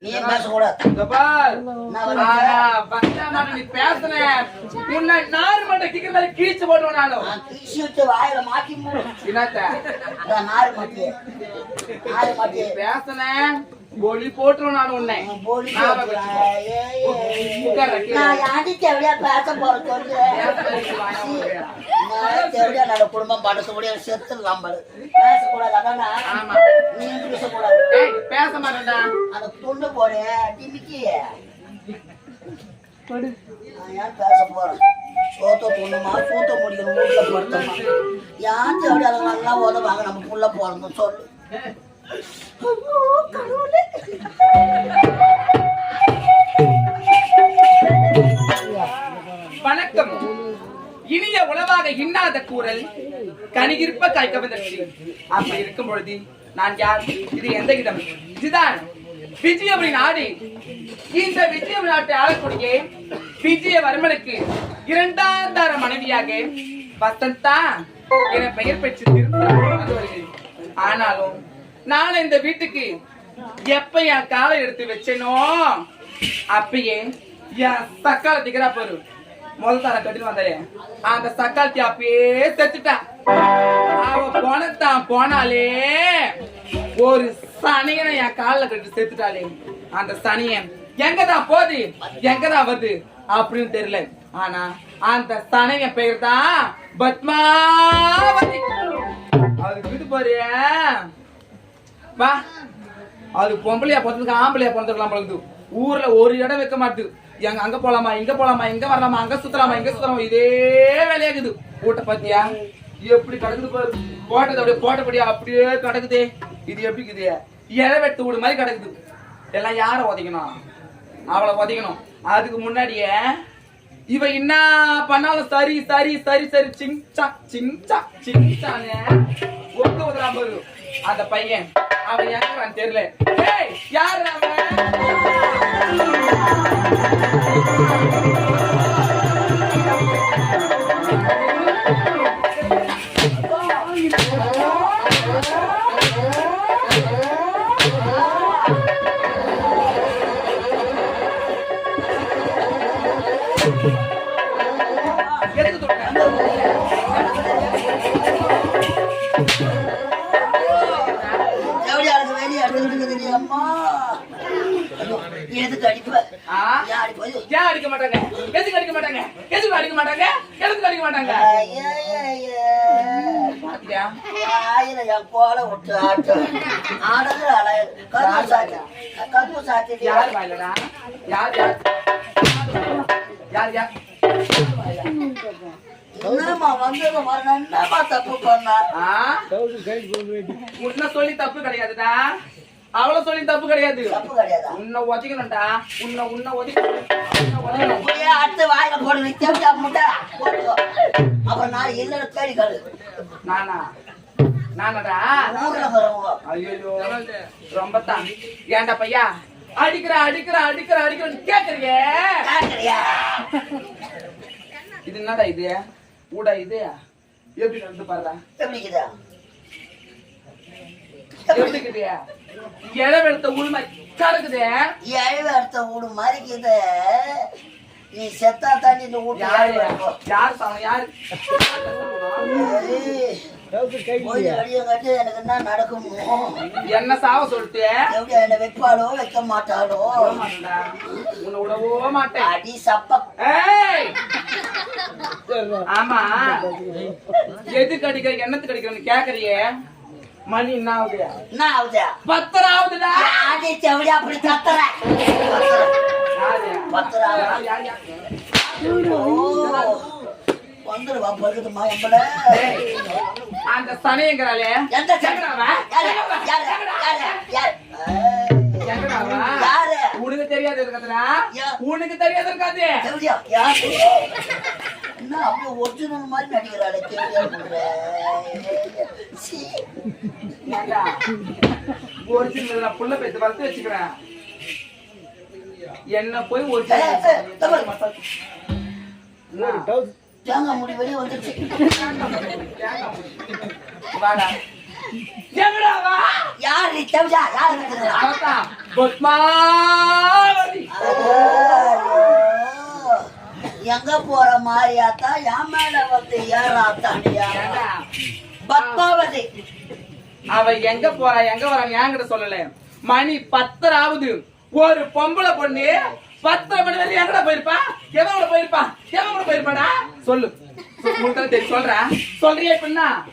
நீ பேசக்கூடாது. நீ பேசுன உன்னை நார் மட்டும் கிக்க மாதிரி கீழ்ச்சி போட்டுவேன் நானும். கிழிச்சு வச்சு வாயில மாட்டி என்னத்த நாறு மாட்டி பேசுன போலி போட்டுருவேன் நான் உன்னை. குடும்பம் படக்கூடிய செத்துலாம் பேசக்கூடாது. அதான் நீ பேசக்கூடாது. பேச மாட்டேன்டா. அந்த துண்டு போடு டிமிக்கி ஏன் பேச போறேன். சோத்த துண்ணுமா சூத்த முடிக்கணும். வீட்டுல படுத்தமா யார் தேவையா நல்லா உதவாங்க. நம்ம புள்ள போறோம் சொல்லு. வணக்கம். இனிய உணவாக இன்னாத கூறல் கனிகிருப்ப காய்க்கவதற்கு. அப்படி இருக்கும் பொழுது நான் யார்? இது எந்த இடம்? இதுதான் விஜயபுரி நாடு. இந்த விஜயபுரி நாட்டை ஆளக்கூடிய விஜயவர்மனுக்கு இரண்டாம் தர மனைவியாக வசந்தா என பெயர் பெற்று திரும்ப. ஆனாலும் நான் இந்த வீட்டுக்கு எப்ப என் காலை எடுத்து வச்சேனோ அப்பயே என் சக்கால திகரா போரு முதல் தர கட்டிட்டு வந்தாலே அந்த சக்காலத்தி அப்பயே செத்துட்டான். அவ போனத்தான் போனாலே ஒரு சனியனை என் காலில் கட்டி செத்துட்டாளே. அந்த சனியன் எங்கதான் போகுது எங்கதான் வருது அப்படின்னு தெரியல. ஆனா அந்த சனியன் பெயர் தான் பத்மாவதி. அதுக்கு இது பாரு வா. அது பொம்பளையா பிறந்ததுக்கு ஆம்பளையா பிறந்துக்கலாம் பழகுது. ஊர்ல ஒரு இடம் வைக்க மாட்டுது. எங்க அங்க போலாமா இங்க போலாமா இங்க வரலாமா அங்க சுத்தலாமா இங்க சுத்தலாமா இதே வேலையாக்குது. கூட்ட பாத்தியா எப்படி கிடக்குது பாரு. போட்டது அப்படியே போட்டபடியா அப்படியே கிடக்குதே. இது எப்படி இருக்குது? இலை வெட்டு வீடு மாதிரி கிடக்குது. எல்லாம் யார உதைக்கணும்? அவளை உதைக்கணும். அதுக்கு முன்னாடியே இவ என்ன பண்ணாலும் சரி சரி சரி சரி சிங்சா சிங்சா சிங்சானே ஒட்டு உதறாம பாரு. அந்த பையன் அவன் யாருன்னு தெரியல. ஏய் யாரு அவன்? அடிக்க மாட்டாங்க எதுக்கு அடிக்க மாட்டாங்க எதுக்கு அடிக்க மாட்டாங்க எதுக்கு அடிக்க மாட்டாங்க. கோலை விட்டு ஆட்டு கருப்பு சாத்தி யார் வாயிலடா? யார் யார் யார் யார் என்னமா வந்தது வரணும். என்னமா தப்பு பண்ணா? உன்ன சொல்லி தப்பு கிடையாதுடா. அவளை சொல்லி தப்பு கிடையாது. உன்னை ஒதிக்கணும்டா. உன்னை உன்னை ஒதிக்கணும். அடுத்து வாயில போடுங்க. அப்புறம் நான் இல்ல தேடி காடு நானா நானடா. ஐயோ ரொம்ப தான். ஏன்டா பையா அடிக்கிற அடிக்கிற அடிக்கிற அடிக்கிற கேக்குறியே? இது என்னடா இது ஊடா? இது எப்படி நடந்து பாருடா. எப்படிக்குதா எப்படிக்குது? இழவு எடுத்த ஊடு மாதிரி கிடக்குது. இழவு எடுத்த ஊடு மாதிரிக்குது. நீ செத்தா தாண்டி இந்த ஊட்டு யாரு யாரு எனக்கு என்ன நடக்குமோ? என்ன சாவ சொல்லிட்டு எப்படி என்ன வைப்பாளோ வைக்க மாட்டாளோ? உன்னை விடவோ மாட்டேன். அடி சப்ப. ஆமா எதுக்கு அடிக்கிற என்னத்துக்கு அடிக்கிறன்னு கேக்குறியே? மணி என்ன ஆகுது? என்ன ஆகுது? 10 ஆகுதுடா. செவடி அப்படி கத்துற. வந்துருவா பகுதுமா எம்பள. அந்த சனையங்கிறாளே எந்த சங்கடாவா? உனக்கு தெரியாது இருக்காதுடா. உனக்கு தெரியாது இருக்காது. என்ன அப்படியே ஒரிஜினல் மாதிரி நடிக்கிறாளே. ஒரிஜினல் புள்ள பேத்து வளர்த்து வச்சுக்கிறேன். என்ன போய் ஒரு தேங்காய் முடி வெளியே வந்துருச்சு. எங்கடா வா யார் நீ தேவடா யார் இருக்கிறா தாத்தா பத்மாவதி எங்க போற மாதிரியாத்தா என் மேல வந்து ஏறாத்தானியா ஏண்டா பத்மாவதி அவ எங்க போறா எங்க வரா என்கிட்ட சொல்லல மணி 10 ஆகுது ஒரு பொம்பளை பொண்ணு 10 மணி வரைக்கும் எங்கடா போயிருப்பா எவன் கூட போயிருப்பாடா சொல்லு உங்களுக்கு தெரியும் சொல்றியா இப்ப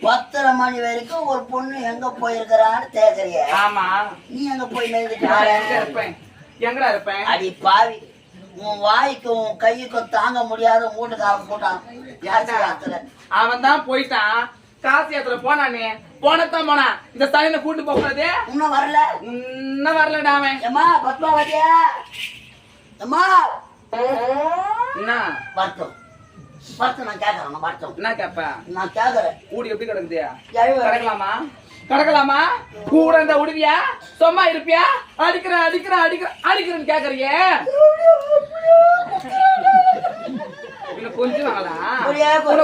10 மணி வரைக்கும் ஒரு பொண்ணு எங்க போயிருக்கிறான்னு தேக்கறிய ஆமா நீ எங்க போய் நான் எங்க இருப்பேன் எங்கடா இருப்பேன் அடி பாவி உன் வாய்க்கும் உன் கையுக்கும் தாங்க முடியாத மூட்டுக்காரன் போட்டான் அவன் தான் போயிட்டான் காசு ஏத்துல போனானே போனதான் போனா இந்த தலையில கூட்டு போறது இன்னும் வரல இன்னும் வரலடா அவன் ஏமா பத்மாவதியா ஏமா என்ன வருத்தம் நான் கேக்குறேன் வருத்தம் என்ன கேப்ப நான் கேக்குறேன் ஊடி எப்படி கிடக்குதியா கடக்கலாமா கூட இந்த உடுவியா சும்மா இருப்பியா அடிக்கிறேன்னு கேக்குறியே கொஞ்சம் வாங்கலாம்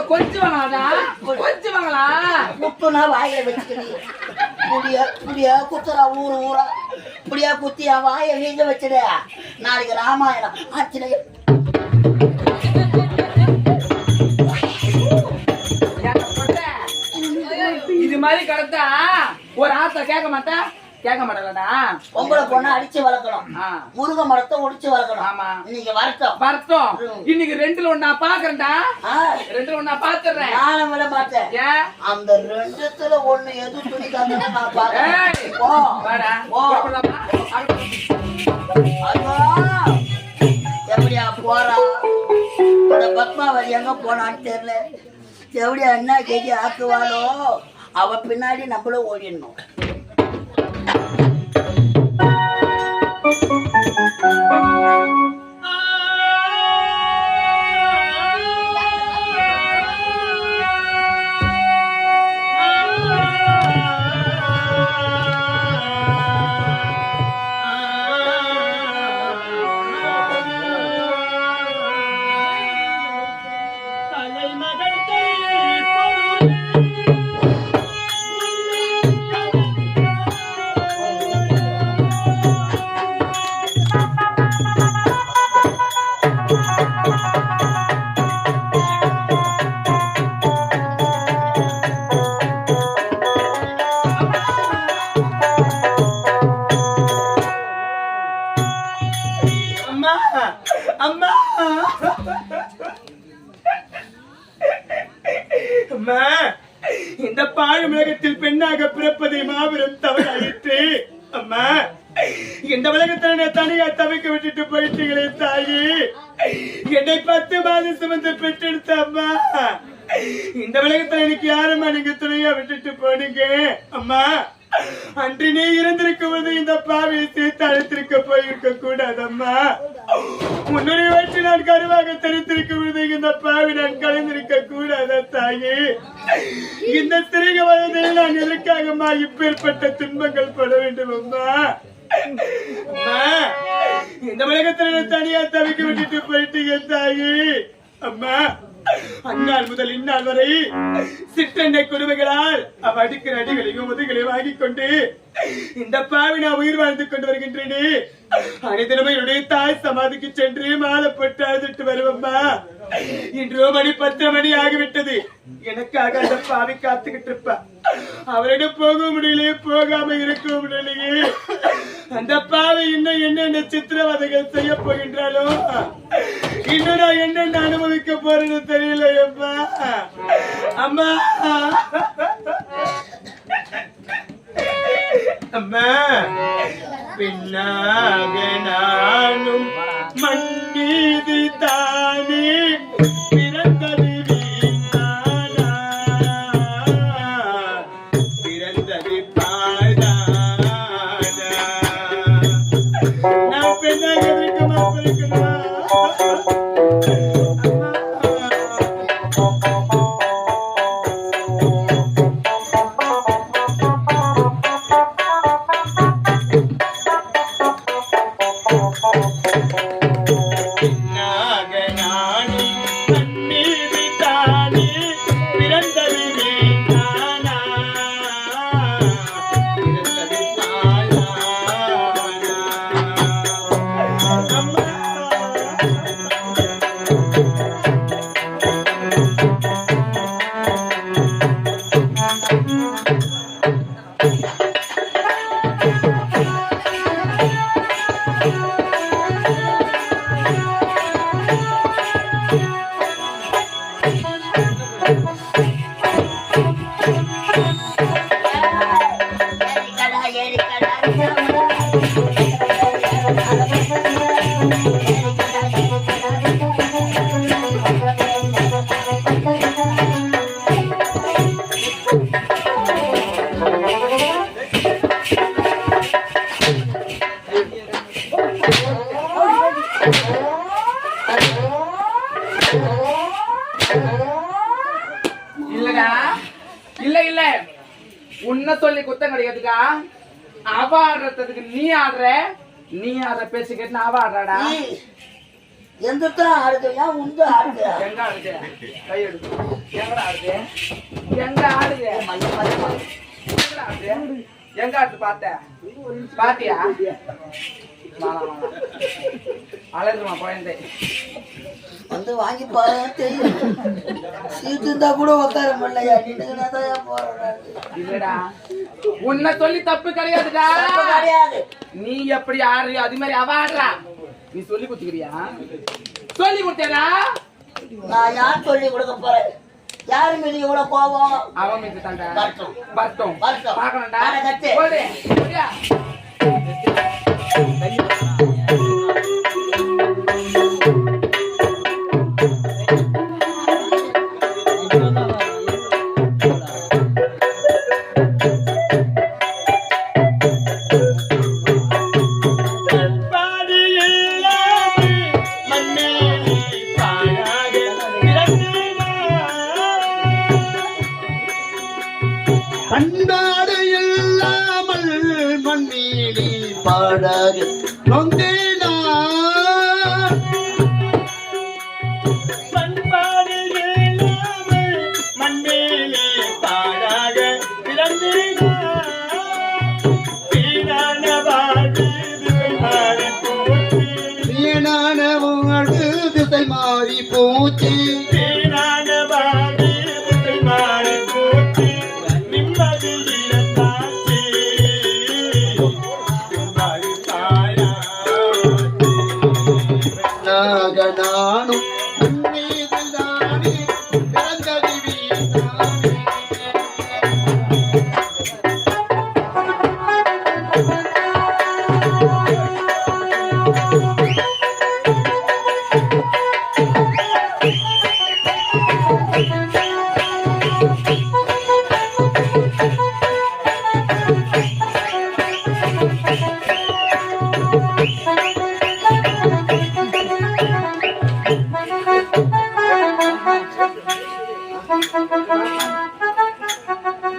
கொஞ்சம் வாங்கலாம் குத்துனா வாயில வச்சுக்கிறீங்க புடியா குத்துறா ஊரா புடியா குத்தியா வாய வீங்க வச்சுட நாளைக்கு ராமாயணம் ஆச்சரிய இது மாதிரி கடத்தா ஒரு ஆத்த கேட்க மாட்டாங்கடா பொம்பளை பொண்ணை அடிச்சு வளர்க்கணும் முருக மரத்தை ஒடிச்சு வளர்க்கணும் ஆமா இன்னைக்கு வருத்தம் இன்னைக்கு 2ல 1 நான் பாக்குறேன்டா 2ல 1 நான் பாத்துறேன் நானும் விட மாட்டேன் ஏன் அந்த 2த்துல 1 எது துணி தந்தா நான் பாக்குறேன் எப்படியா போறா இந்த பத்மாவதி எங்க போனான்னு தெரியல எப்படியா என்ன கேஜி ஆக்குவாளோ அவ பின்னாடி நம்மளும் ஓடிடணும் இந்த பாழ் உலகத்தில் பெண்ணாக பிறப்பதை மாபெரும் தவறாயிற்று. அம்மா, இந்த உலகத்தை தனியா தவிக்க விட்டுட்டு போயிட்டீங்களே தாயி. என்னை 10 மாதம் சுமந்து பெற்றெடுத்த அம்மா, இந்த உலகத்துல எனக்கு யாருமா நீங்க துணையா விட்டுட்டு போனீங்க. அம்மா, அன்று நீ இருந்திருக்கும் போது இந்த பாவியை சேர்த்து அழைத்திருக்க போயிருக்க கூடாதம்மா. முன்னுரை வச்சு நான் கருவாக தெரித்திருக்கும் போது இந்த பாவி நான் கலந்திருக்க கூடாத தாயே. இந்த சிறிய வயதில் நான் எதற்காகம்மா இப்பேற்பட்ட துன்பங்கள் பட வேண்டும் அம்மா. அம்மா, இந்த உலகத்துல தனியா தவிக்க விட்டுட்டு போயிட்டீங்க தாயே. அம்மா, அந்நாள் முதல் இந்நாள் வரை சிற்றண்டை கொடுமைகளால் அவ அடிக்கிற அடிகளையும் முதுகளையும் வாங்கிக் கொண்டு இந்த பாவி நான் உயிர் வாழ்ந்து கொண்டு வருகின்றேனே. அனைத்தினமே என்னுடைய தாய் சமாதிக்கு சென்று மாலை போட்டு அழுதுட்டு வருவம்மா. இன்று மணி 10 மணி ஆகிவிட்டது. எனக்காக அந்த பாவி காத்துக்கிட்டு இருப்பா. அவரிடம் போக முடியலையே, போகாம இருக்க முடியலையே. அந்த பாவி இன்னும் என்னென்ன சித்திரவதைகள் செய்ய போகின்றாலோ, இன்னும் நான் என்னென்ன அனுபவிக்க போறேன்னு தெரியலையம்மா. அம்மா, அம்மா, பின்னாக நானும் மண்ணீதி தானே பிறந்தது வீணானா, பிறந்தது பாழானா. நான் பெண்ணாக இருக்கமா இருக்கணும். இல்லடா, இல்ல இல்ல, உன்ன சொல்லி குத்தம் கிடையாதுக்கா. அவ ஆடுறதுக்கு நீ ஆடுற, நீ ஆடுற பேச்சு கேட்டு அவ ஆடுறாடா. எந்தத்தான் ஆடுதுயா உண்டு ஆடுது. எங்க ஆடுது? கை எடுத்து எங்கடா ஆடுது? எங்க ஆடுது? எங்கடா ஆடுது? எங்க ஆடுது பார்த்த? பாத்தியா? அழகுமா குழந்தை வந்து வாங்கி பாரு தெரியும். சீட்டு இருந்தா கூட உட்கார முடியலையா? நின்றுதான் போறேன். இல்லடா, உன்னை சொல்லி தப்பு கிடையாதுடா. கிடையாது. நீ எப்படி ஆடுறியோ அது மாதிரி அவ ஆடுறா. நீ சொல்லி கொடுத்துக்கிறியா? சொல்லி கொடுத்தேடா. நான் யார் சொல்லி கொடுக்க போறேன்? யாரு மீது இவ்வளவு கோபம்? அவன் மீது தாண்டா. வரட்டும் வரட்டும் வரட்டும். பார்க்கணும்டா. கட்டு. போடு. போடியா. கண்டாடு இல்லாமல் மண்ணீடி பாடாக நொந்தேனா பண்பாடு இல்லாமல் மண்ணிலே பாடாக பிறந்தேனா வீணான வாழ்வு மாறி போச்சு வீணான வாழ்வு திசை மாறி போச்சு வீணான வாழ்வு மாறி போச்சு நிம்மதி இழந்தாச்சு நாக நானும் உன்மீதில் தானே பிறந்தது வீணானே.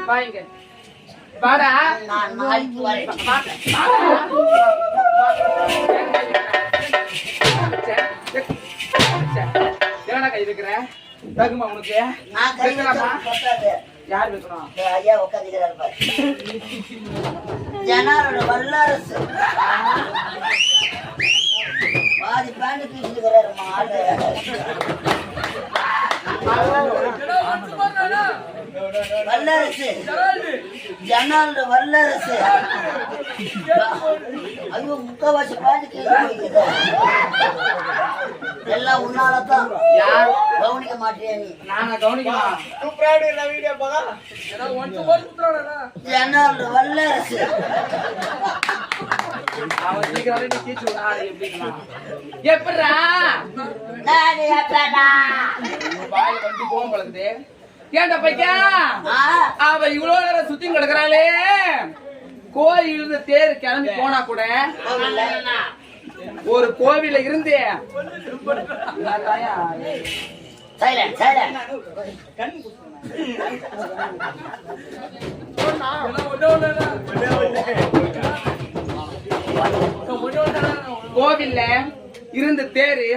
வாங்க வாடா. நான் நாளைக்கு வரேன். என்னடா கை வைக்கிற? தகுமா உனக்கு? நான் கை வைக்கலாமா? பத்தாது. யார் வைக்கணும்? இந்த ஐயா உட்காந்துக்கிறாரு பாரு. ஜனாரோட வல்லரசு பாதி பேண்ட் கீழ்கிறாரு மாடு. வல்லரசு ஜனாரோட வல்லரசு. ஐயோ முக்கவாசி பேண்ட் கீழ் எல்லாம் உன்னாலதான். யார் கவனிக்க மாட்டியா நீ? நாங்க கவனிக்கலாம். ஜனாரோட வல்லரசு. அவன் சீக்கிரம் நீ கீச்சு விடாது. எப்படின்னா எப்படா நானு எப்படா? வாயில வந்து போகும் பழகுது. ஏன்டா பைக்கா? ஆ, அவ இவ்வளவு நேரம் சுத்தி கிடக்குறாளே. கோயில் தேர் கிளம்பி போனா கூட ஒரு கோவில இருந்து சைலண்ட் சைலண்ட். கோவில்ல இருந்து தேரு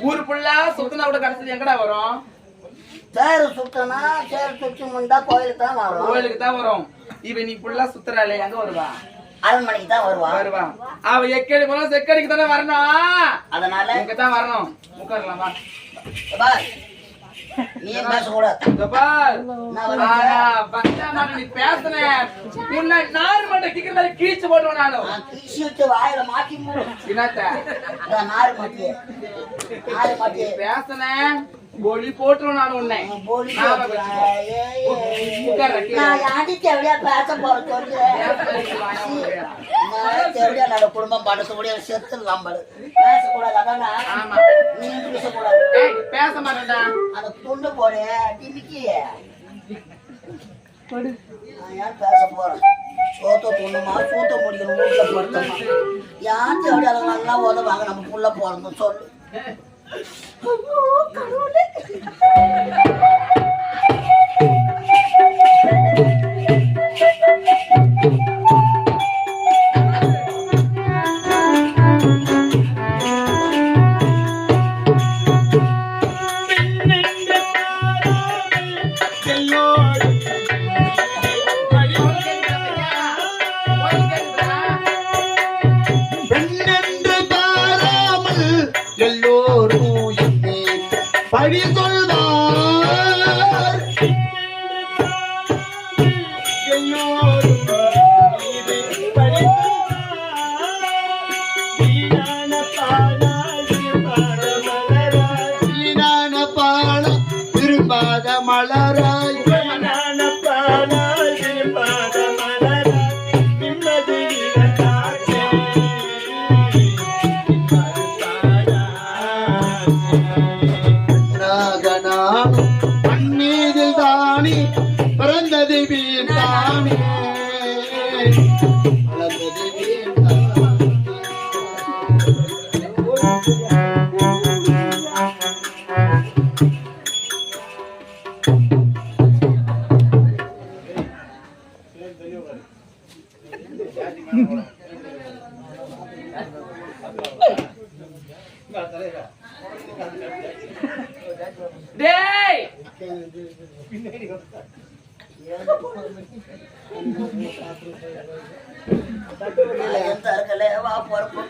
ஊரு ஃபுல்லா சுத்தினா கூட கடைசியில் எங்கடா வரும்? தேர் சுத்தனா தேர் சுத்தி முண்டா கோயிலுக்கு தான் வரும். கோயிலுக்கு தான் வரும். இவ நீ ஃபுல்லா சுத்துறாளே, எங்க வருவா? அரண்மனைக்கு தான் வருவா. வருவா. அவ எக்கடி போனா செக்கடிக்கு தானே வரணும். அதனால இங்க தான் வரணும். உட்காரலாமா? பார், நீ பேசக்கூடாது. இந்த பார். நான் வரேன். ஆனா, பச்சாமா நீ பேசுன. உன்னை நாறு மட்டும் கிக்கிற மாதிரி கிழிச்சு போடுவேன் நானும். நான் கிழிச்சு விட்டு வாயில மாட்டி மூடு. என்னத்த? அதான் நாறு மாட்டி. நாறு மாட்டி. பேசுன கோலி போட்டுருவேன் நான் உன்னை. போலி நாம வச்சுக்கோ. உட்கார்ற கீழே. நான் யாண்டிக்கு எப்படியா பேச போறேன் சொல்லு. நான் எப்படியா நல்ல குடும்பம் படுத்த முடியாது செத்துடலாம் பாரு. பேசக்கூடாது. அதான் ஆமா. நீ பேசக்கூடாது. ஏய், பேச மாட்டேன்டா. அந்த துண்டு போடு டிமிக்கி. நான் யார் பேச போறேன்? சோத்த துண்ணுமா சூத்த முடிக்கணும் வீட்டுல பொருத்தமா யார் தேவையாளங்க நல்லா உதவாங்க நம்ம புள்ள போறோம் சொல்லு. கடவுளே பழி சொல்வார் வீணான பால திரும்பாத மலராய் மண்மீதில் தானே பிறந்தது வீண் தானே வளர்ந்தது வீண் டேய் எந்த இருக்கல வா பொறுப்பு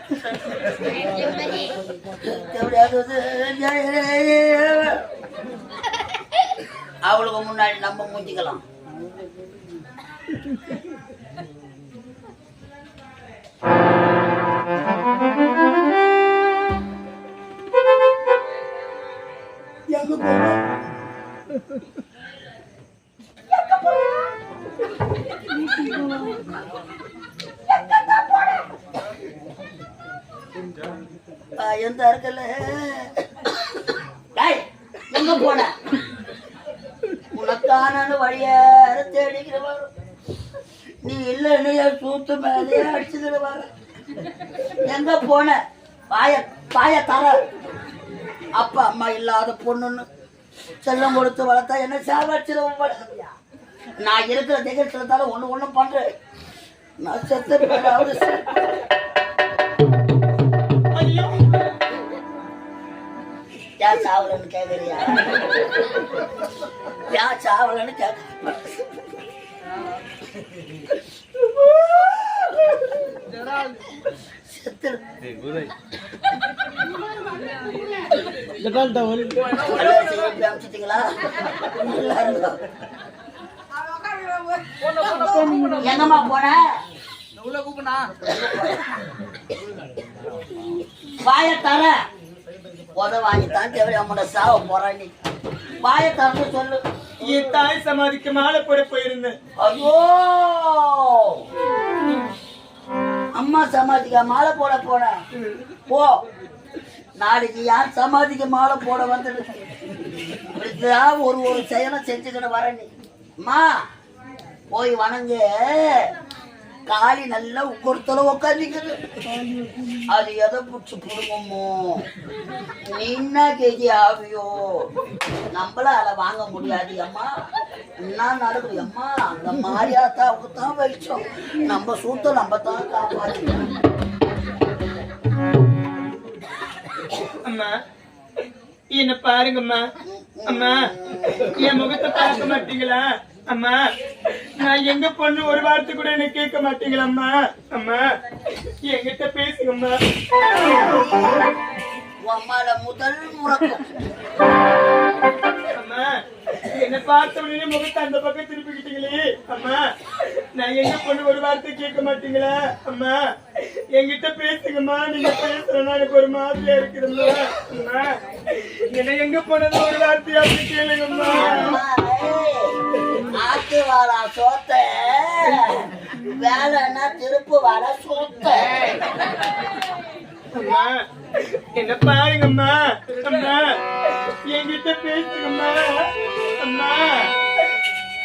அவளுக்கு முன்னாடி நம்ம மூஞ்சிக்கலாம். எந்த இருக்கல எங்க போன உனக்கான வழிய தேடிக்கிறவாரு நீ இல்லைன்னு சூத்து மேலே அடிச்சுக்கிறவாரு. எங்க போன பாய தர அப்பா அம்மா இல்லாத பொண்ணுன்னு செல்லம் கொடுத்து வளர்த்தா என்ன சாவடிச்சிருவோம். நான் இருக்கிற திகழ்ச்சிருந்தாலும் ஒண்ணு பண்றேன். நான் செத்து ஏன் சாவலன்னு கேக்குறியா? ஏன் சாவலன்னு கேட்க செத்து எங்கம்மா போன வாய தர உதவாங்கித்தான் தேவை அம்மோட சாவ போறான். நீ வாய தரன்னு சொல்லு. என் தாய் சமாதிக்கு மாலை போட போயிருந்தேன். ஐயோ அம்மா சமாதிக்கா மாலை போட போன போ. நாளைக்கு யார் சமாதிக்கு மாலை போட வந்துடு. ஒரு செயலை செஞ்சுக்கிட்டு வர. நீ அம்மா போய் வணங்க. காலி நல்லா உட்கொடுத்தல உட்காந்துக்குது. அது எதை பிடிச்சி புடுங்கமோ நீன்னா கேஜி ஆவியோ நம்மளால வாங்க முடியாது. அம்மா என்ன நடக்குது அம்மா? அந்த மாதிரியாத்தாவுக்கு தான் வச்சோம். நம்ம சூத்த நம்ம தான் காப்பாற்றணும். அம்மா என்ன பாருங்கம்மா. அம்மா என் முகத்தை பார்க்க மாட்டீங்களா? அம்மா நான் எங்க பொண்ணு ஒரு வார்த்தை கூட என்ன கேட்க மாட்டீங்களா? அம்மா அம்மா என்கிட்ட பேசுங்கம்மா. அம்மால முதல் முறக்கம். அம்மா என்ன பார்த்த உடனே முகத்தை அந்த பக்கம் திருப்பிக்கிட்டீங்களே. அம்மா நான் எங்க பொண்ணு ஒரு வார்த்தை கேட்க மாட்டீங்களா? அம்மா என்கிட்ட பேசுங்கம்மா. நீங்க பேசுறேன்னா எனக்கு ஒரு மாதிரியா இருக்குதும்மா. அம்மா என்ன எங்க போனது ஒரு வார்த்தையா அப்படி கேளுங்கம்மா. ஆத்து வாழா சோத்த வேலைன்னா திருப்பு வாழ சோத்த. அம்மா என்ன பாருங்கம்மா. அம்மா என்கிட்ட பேசுங்கம்மா. அம்மா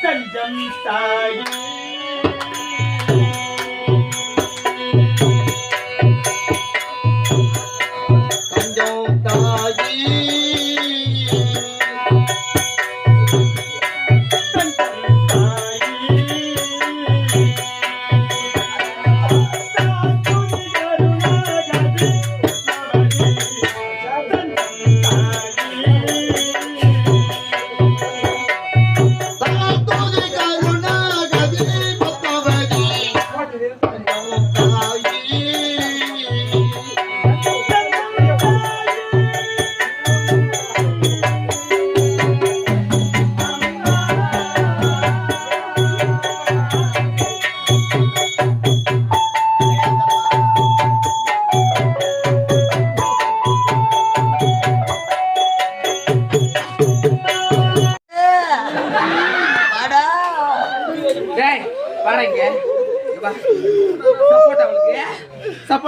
தஞ்சம் தாயே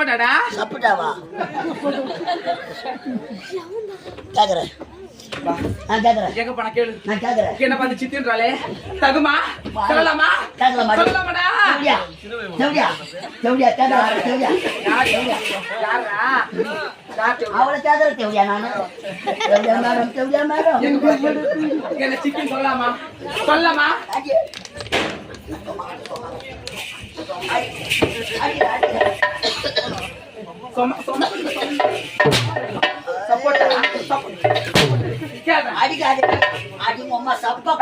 சப்போட்டாடா சப்பட்டாவா கேக்குறேன் நான் கேக்குறேன் எங்க போன கேளு நான் கேக்குறேன் என்ன பார்த்து சித்தின்றாலே தகுமா சொல்லலாமா கேக்கலாமா சொல்லலாமாடா செவடியா செவடியா கேக்குறேன் செவடியா யாரா அவளை கேக்குற செவடியா நானு செவடியா மேடம் என்ன சிக்கன் சொல்லலாமா சொல்லலாமா சப்போட்டா அடிக்காது அடி அம்மா சப்பா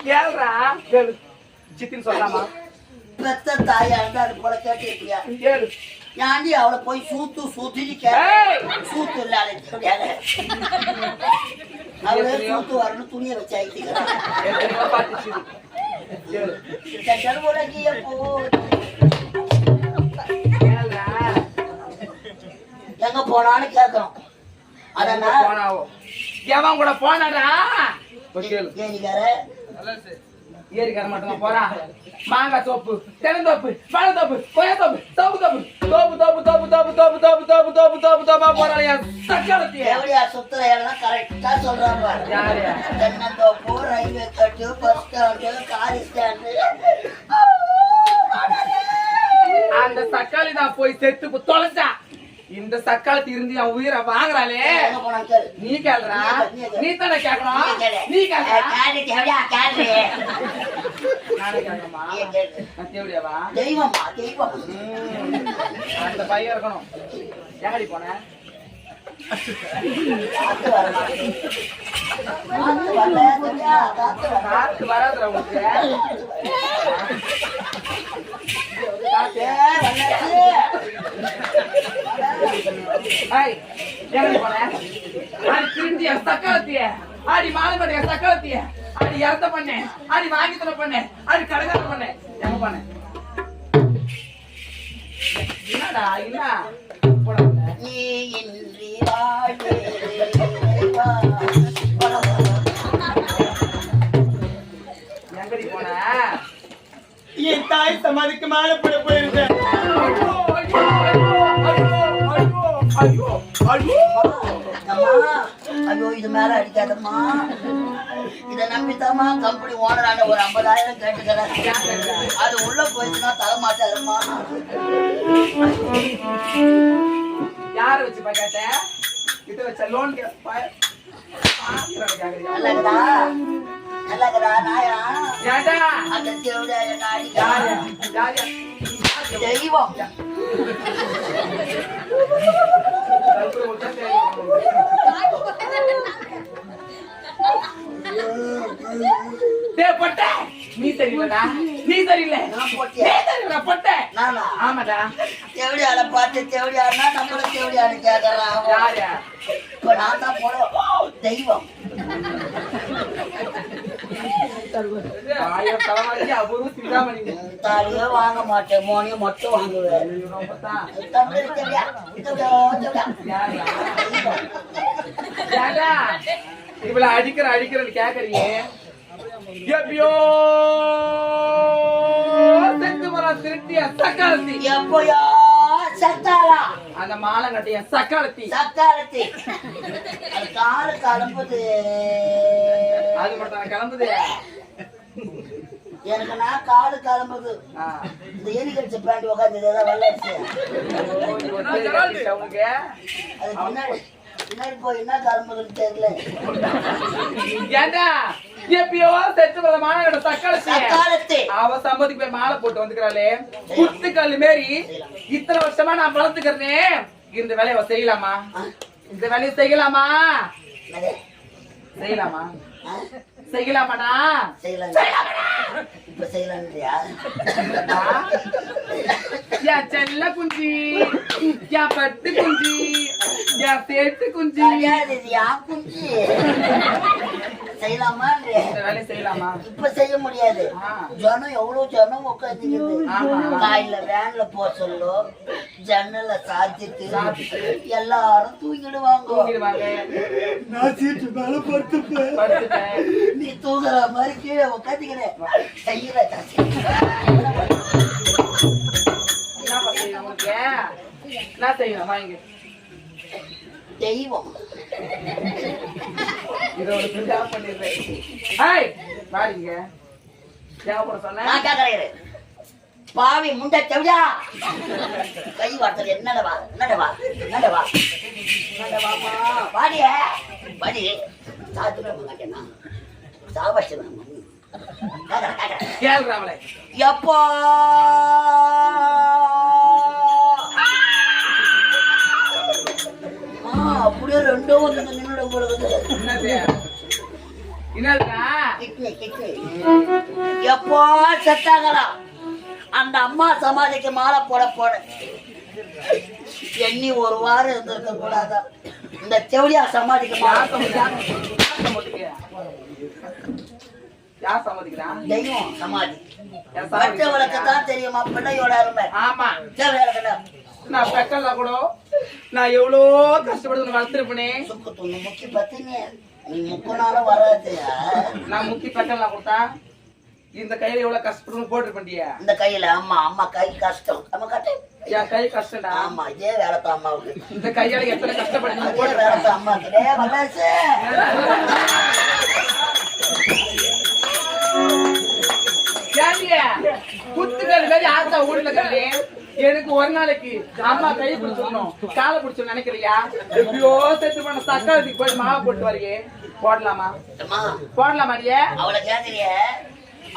கேள்றா கேளு சித்தின்னு சொல்லலாமா பெத்த தாயா இருந்தா அது போல கேட்டிருக்கியா கேளு ஏன்டி அவளை போய் சூத்து சூத்து இல்லாத அவளே சூத்து வரணும் துணியை வச்சாயிட்டு எங்க போனான்னு கேக்குறோம் அதனால எவன் கூட போனாடா ஏரிக்கார ஏரிக்கார மட்டும் போறான் மாங்காய் தோப்பு தென்னந்தோப்பு பழத்தோப்பு கொய்யாத்தோப்பு தோப்பு தோப்பு தோப்பு தோப்பு தோப்பு தோப்பு தோப்பு தோப்பு தோப்பு தோப்பு தோப்பு தோப்பா போறாளையா சக்காலத்தி எவடியா சுத்துற இடம் கரெக்டா சொல்றான் பாரு யாரு தென்னந்தோப்பு ரயில்வே கட்டு பஸ் ஸ்டாண்டு கார் ஸ்டாண்டு அந்த சக்காளி தான் போய் செத்து தொலைச்சா இந்த சக்காலத்தி இருந்து என் உயிரை வாங்குறாளே எங்க போனான்னு கேளு நீ கேளுடா நீ தானே கேட்கணும் நீ நானே கேட்கணுமா நான் தேவடியாவா தெய்வமா தெய்வம் அந்த பையன் இருக்கணும் எங்கடி போன காத்து வர காத்து வராதுடா உங்களுக்கு எங்கடி போன அடி திருந்திய சக்காலத்திய அடி மாலமடைய சக்காலத்திய அடி இறத்த பண்ணேன் அடி வாங்கி தர பண்ணேன் அடி கடைக்கார பண்ணேன் எங்க பண்ண என்னடா என்ன நீ இன்றி வாழ்வே எங்கடி போன என் தாய் சமாதிக்கு மாலை போட போயிருந்தேன். ஐயோ இது மேல அடிக்காதம்மா இத நம்பித்தாமா கம்பெனி ஓனரான ஒரு 50,000 கேட்டுக்கிறேன் அது உள்ள போயிடுச்சுன்னா தர மாட்டாருமா யார வச்சு கேட்ட இது வச்ச லோன் நல்லதா நல்லதா நாயா ஏடா அந்த தேவடியா என்ன யாரு அடிக்காத யாரு தெய்வம் நீ சரியில்லடா நீ சரியில்லை நான் போட்டேன் போட்டேன் நானா ஆமாடா தேவடியால பார்த்து தேவடியாருன்னா நம்மள தேவடியான்னு கேட்கறான் யாரு இப்ப நான் தான் போட தெய்வம் தாலியே வாங்க மாட்டேன் மோனியை மட்டும் வாங்குவேன் இவ்வளவு அடிக்கிறேன்னு கேக்குறீங்க எப்பயோ செத்து மரம் திருட்டிய சக்காலத்தி எப்போயா சத்தாளா அந்த மாலை கட்டிய சக்காலத்தி சக்காலத்தி அது காலு கிளம்புது அது மட்டும் கிளம்புது எனக்கு நான் காலு கிளம்புது இந்த எலி கடிச்ச பேண்ட் உட்காந்து ஏதாவது வெள்ளாச்சு உனக்கு அது பின்னாடி போய் என்ன கிளம்புதுன்னு தெரியல ஏண்டா எப்பயோ செத்து வர மாலை சக்காலத்தி அவ சம்பதிக்கு போய் மாலை போட்டு வந்துக்கிறாளே குத்துக்கல் மாரி இத்தனை வருஷமா நான் வளர்த்துக்கிறேன் இந்த வேலையை செய்யலாமா இந்த வேலையை செய்யலாமா செய்யலாமா செய்யலாமாடா செய்யலாம் இப்ப செய்யலாம்ன்றியா என் செல்ல குஞ்சி என் பட்டு குஞ்சி என் சேட்டு குஞ்சி குஞ்சி செய்யலாமா இந்த வேலையை செய்யலாமா இப்ப செய்ய முடியாது ஜனம் எவ்வளவு ஜனம் உட்காந்துக்குது காலையில வேன்ல போக சொல்லும் ஜன்னல சாத்திட்டு எல்லாரும் தூங்கிடுவாங்க நான் சீட்டு மேல படுத்துப்பேன் நீ தூங்குற மாதிரி கீழே உட்காந்துக்கிறேன் செய்யற என்ன செய்யணும் வாங்க தெய்வம் இதோட பெரிய பண்ணிடுறேன். ஹாய் வாடிங்க தேவைப்பட சொன்னேன். நான் கேட்கறேன் பாவி முண்டை செவிடா கை வார்த்தை என்னடவா என்னடவா என்னடவா என்னடவாமா வாடிய வாடி சாத்துமே மாட்டேனா சாவச்சு கேள்றாமலே எப்போ அப்படியே ரெண்டும் வந்து நின்னுட போடுறது என்னது என்னதுடா கிட்னி கிட்னி எப்போ செத்தாங்களா அந்த அம்மா சமாதிக்கு மாலை போட போட எண்ணி ஒரு வாரம் இருந்திருக்க கூடாதா இந்த செவடியா சமாதிக்கு மாலை யார் சம்மதிக்கிறான்? தெய்வம் சமாதி என் பச்சவளுக்கு தான் தெரியுமா பிள்ளையோட அருமை ஆமா செவடியா நான் பெக்கல கூட நான் எவ்வளோ கஷ்டப்பட்டு வளர்த்துருப்பேனே. சுக்கு துண்ணு முக்கி பத்தினே நீ முக்குனால வராது நான் முக்கி பெக்கல கொடுத்தா இந்த கையில எவ்வளவு கஷ்டப்பட்டு போட்டுருப்பேன்டியா. இந்த கையில அம்மா அம்மா கை கஷ்டம் நம்ம கட்டு என் கை கஷ்டம்டா. ஆமா இதே வேலைத்தான் அம்மாவுக்கு இந்த கையால எத்தனை கஷ்டப்பட்டு அதே போட்டு வேலைத்தான் அம்மாவுக்கு டே வல்லாசு குத்துக்கள் மாதிரி ஆத்தா ஊர்ல கல்லி எனக்கு ஒரு நாளைக்கு அம்மா கை பிடிச்சிடணும் காலை பிடிச்சிடணும் நினைக்கிறியா? எப்படியோ செத்து பண்ண தக்காளத்துக்கு போய் மாவை போட்டு வரையே போடலாமா போடலாமாடியே? அவளை கேக்குறிய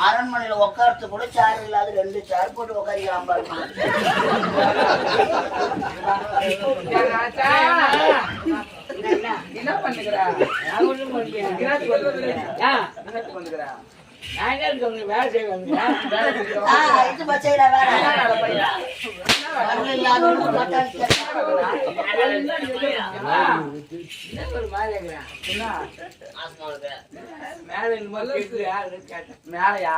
அரண்மனையில உட்காரத்து கூட சேர் இல்லாத 2 சேர் போட்டு உட்காரிக்கலாம் பாருமா என்ன பண்ணுகிறா பண்ணுகிறா இது பச்சையில வேற மேலையா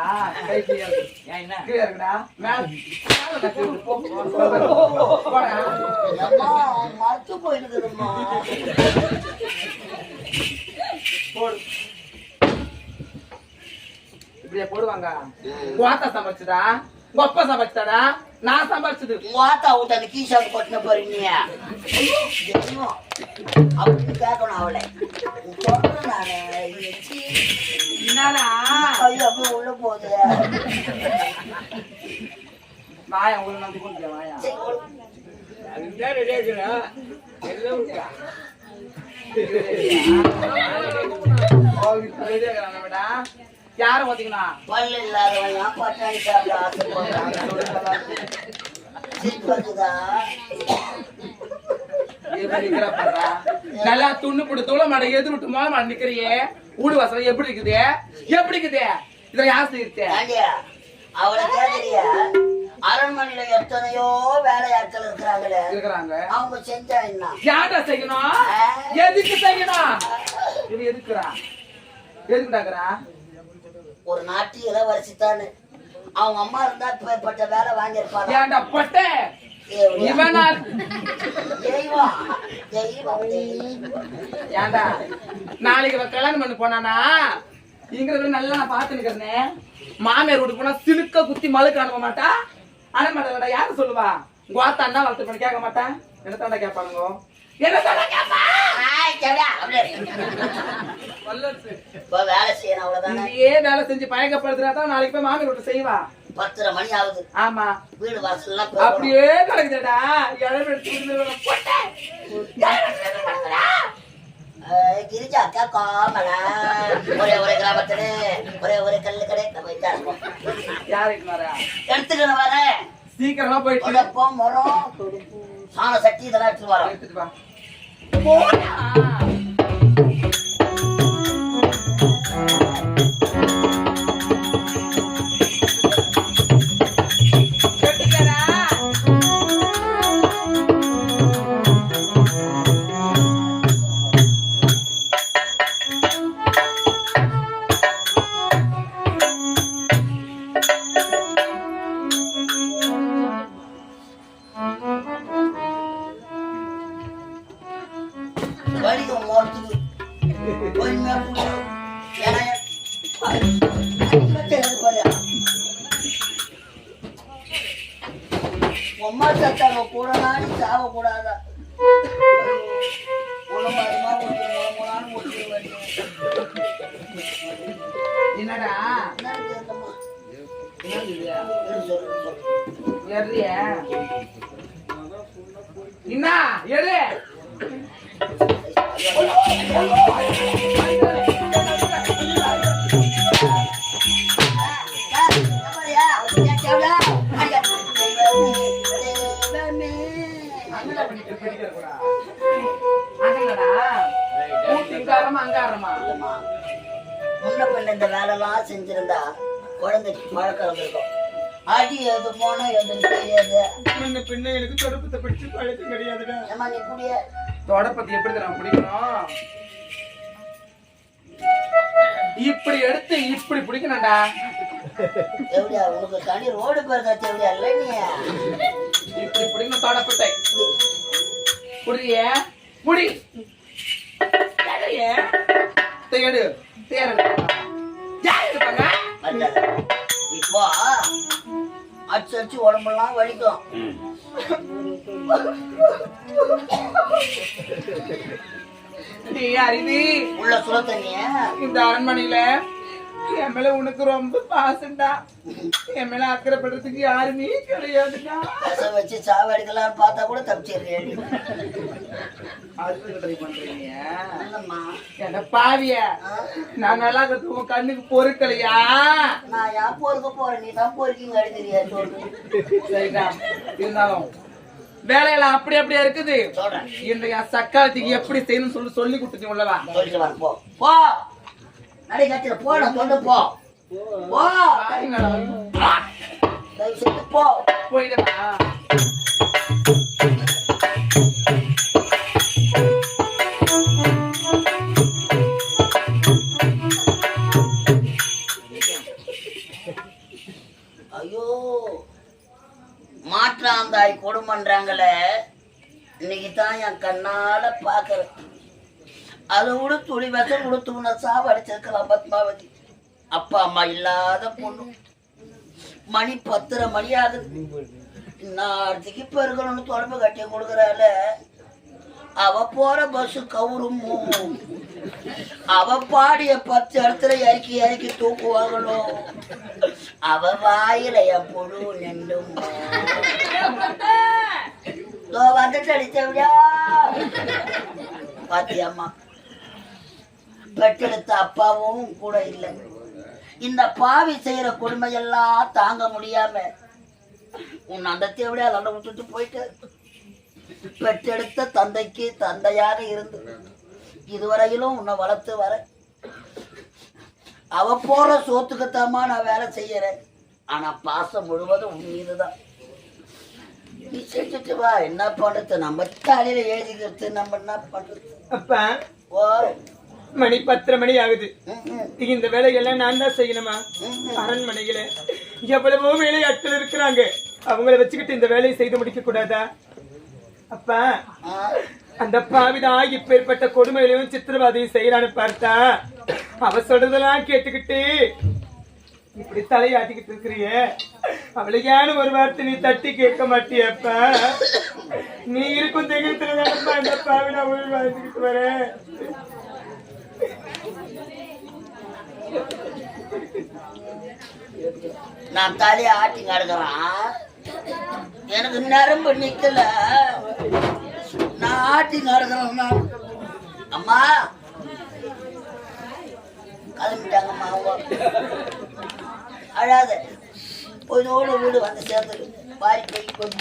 மறுத்து போயிருக்குதுமா இப்படியே போடுவாங்க. கோத்தா சமைச்சதா கொப்ப சமைச்சதாடா நான் சமைச்சது வாத்தா விட்டு அந்த கீஷாக்கு பட்டின போறீங்க அப்படின்னு கேட்கணும் அவளை சொல்றேன் நானு என்னடா ஐயோ அப்படியே உள்ள போகுது வாயா உங்களுக்கு நம்பி கொண்டு வாயா யாரும் பாத்தீங்கன்னா பல்லு இல்லாதவன் பட்டாணி சாப்பிட ஆசைப்படுறான் நல்லா துண்ணு போட்டு தூள மாட எது விட்டு மோத மாட நிக்கிறியே ஊடு வாசல் எப்படி இருக்குது எப்படி இருக்குது இதுல யார் செய்யுது அவளை கேக்குறியா அரண்மனையில எத்தனையோ வேலையாட்கள் இருக்கிறாங்க அவங்க செஞ்சா என்ன யாரா செய்யணும் எதுக்கு செய்யணும் இது எதுக்குறா எதுக்குடாக்குறா ஒரு நாட்டு இளவரசி தானே அவங்க அம்மா இருந்தா இப்ப வேலை வாங்கியிருப்பாங்க ஏன்டா பட்டே இவனா தெய்வம் ஏன்டா நாளைக்கு கல்யாணம் பண்ணி போனானா இங்க நல்லா நான் பாத்து நிக்கிறேன் மாமியார் வீட்டுக்கு போனா சிலுக்க குத்தி மழுக்க அனுப்ப மாட்டா அனுப்ப மாட்டா யாரு சொல்லுவா கோத்தா அண்ணா வளர்த்து பண்ணி கேட்க மாட்டேன் என்ன தாண்டா கேட்பானுங்க என்ன தாண்டா கேட்பா வேலை செய்யணும் அவ்வளவுதானே வேலை செஞ்சு பயக்கப்படுத்துறாதான் நாளைக்கு போய் மாமியார் வீட்டு செய்வா 10:30 மணி ஆகுது ஆமா வீடு வாசல் அப்படியே கிடக்குதுடா கிரிஜா அக்கா காமலா ஒரே கிராமத்துல ஒரே கல்லு கடை யாருக்கு வரா எடுத்துட்டு வரேன் சீக்கிரமா போயிட்டு குழப்பம் மரம் சாண சட்டி இதெல்லாம் எடுத்துட்டு வரோம் எடுத்துட்டு வா வலிக்கும் கூடாதா என்னடா என்ன எடு முன்ன பின்ன இந்த வேலைலாம் செஞ்சிருந்தா குழந்தைக்கு பழக்கம் இருந்திருக்கும். அடி எது போனா எதுன்னு தெரியாது. முன்ன பின்ன எனக்கு தொடப்பத்தை பிடிச்சு பழக்கம் கிடையாதுடா. ஏமா நீ புடிய தொடப்பத்தை எப்படி நான் பிடிக்கணும்? இப்படி எடுத்து இப்படி பிடிக்கணும்டா. எப்படியா உனக்கு கனி ரோடு பேர் கட்டி எப்படியா இல்லை நீ இப்படி பிடிக்கணும் தொடப்பத்தை. புரிய முடி தேடு தேடு இப்போ அடிச்சு அடிச்சு உடம்பெல்லாம் வலிக்கும். நீ அறிவி உள்ள சுட தண்ணிய இந்த அரண்மனையில என் மேல உனக்கு ரொம்ப பாசம்டா. என் மேல அக்கறைப்படுறதுக்கு யாருமே கிடையாதுடா. ரசம் வச்சு சாவு அடிக்கலாம்னு பார்த்தா கூட தப்பிச்சிடுறேன். பாவிய நான் நல்லா இருக்கிறது உன் கண்ணுக்கு பொறுக்கலையா? நான் ஏன் பொறுக்க போறேன்? நீ தான் பொறுக்கிங்க அடிக்கிறியா சொல்லு. சரிடா, இருந்தாலும் வேலையெல்லாம் அப்படி அப்படியே இருக்குது. இந்த என் சக்காலத்துக்கு எப்படி செய்யணும்னு சொல்லி கொடுத்துட்டு உள்ளவா சொல்லிட்டு வர போ போ நடை கட்டில போ நான் கொண்டு போ போ தயவு செய்து போ போயிடா. ஐயோ மாற்றாந்தாய் கொடுமன்றாங்களே, இன்னைக்கு தான் என் கண்ணால பாக்குறேன். அதை விட துளி விஷம் கொடுத்து உன்னை சாவு அடிச்சிருக்கலாம் பத்மாவதி. அப்பா அம்மா இல்லாத பொண்ணு. மணி 10:30 மணி ஆகுது. இன்னத்துக்கு இப்ப இருக்கணும்னு தொடர்பு கட்டி கொடுக்குறால. அவ போற பஸ் கவுருமோ, அவ பாடிய 10 இடத்துல இறக்கி இறக்கி தூக்குவாங்களோ, அவ வாயில என் புழு நின்றும் வந்துட்டு அடிச்சவிடா. பாத்தியம்மா பெற்றெடுத்த அப்பாவும் கூட இல்லை. இந்த பாவி செய்யற கொடுமையெல்லாம் தாங்க முடியாம உன் அந்த தேவையா நல்ல விட்டுட்டு போயிட்டு பெற்றெடுத்த தந்தைக்கு தந்தையாக இருந்து இதுவரையிலும் உன்னை வளர்த்து வர. அவ போற சோத்துக்குத்தாமா நான் வேலை செய்யறேன். ஆனா பாசம் முழுவதும் உன் மீதுதான். நீ செஞ்சுட்டு வா, என்ன பண்றது? நம்ம தலையில எழுதிக்கிறது, நம்ம என்ன பண்றது? அப்பா ஓ மணி 10:30 மணி ஆகுது. இந்த வேலைகள்லாம் நான் தான் செய்யணுமா? அரண்மனையில எவ்வளவோ வேலையாட்கள் இருக்கிறாங்க. அவங்கள வச்சுக்கிட்டு இந்த வேலையை செய்து முடிக்க கூடாதா? அப்பா அந்த பாவிதான் இப்பேற்பட்ட கொடுமையிலையும் சித்திரவாதையும் செய்யறான்னு பார்த்தா அவ சொல்றதெல்லாம் கேட்டுக்கிட்டு இப்படி தலையாட்டிக்கிட்டு இருக்கிறிய. அவளை ஏன்னு ஒரு வார்த்தை நீ தட்டி கேட்க மாட்டியப்பா? நீ இருக்கும் தெய்வத்துலதானப்பா இந்த பாவி நான் உயிர் வாழ்ந்துக்கிட்டு வரேன். நான் தலைய ஆட்டி கிடக்குறான். எனக்கு நரம்பு நிக்கல. நான் ஆட்டி கிடக்குறேன். அம்மா கிளம்பிட்டாங்கம்மா. அழாத போய் வீடு வந்து சேர்ந்து பாரி போய்